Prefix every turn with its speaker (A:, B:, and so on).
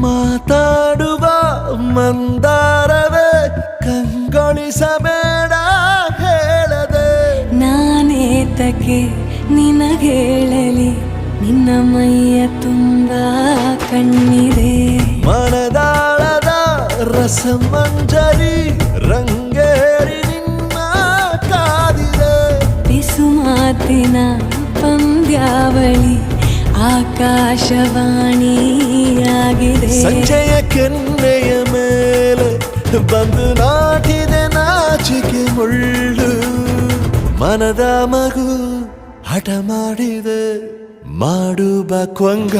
A: ಮಾತಾಡುವ ಮಂದಾರವೇ ಕಂಗೊಳಿಸಬೇಡ ಹೇಳದೆ
B: ನಾನೇತಕ್ಕೆ ನಿನಗೇಳಲಿ ನಿನ್ನ ಮೈಯ ತುಂಬ ಕಣ್ಣಿದೆ
A: ಮನದಾಳದ ರಸಮಂಜರಿ ರಂಗೇರಿ ನಿನ್ನ ಕಾದಿದೆ
B: ಬಿಸು ಮಾತಿನ ಪಂದ್ಯಾವಳಿ ಆಕಾಶವಾಣಿಯಾಗಿದೆ
A: ಸಂಜೆಯ ಕೆನ್ನೆಯ ಮೇಲೆ ಬಂದು ನಾಟಿದೆ ನಾಚಿಕೆ ಮುಳ್ಳು ಮನದ ಮಗು ಹಠ ಮಾಡಿದೆ ಮಾಡುವ ಕೊಂಗ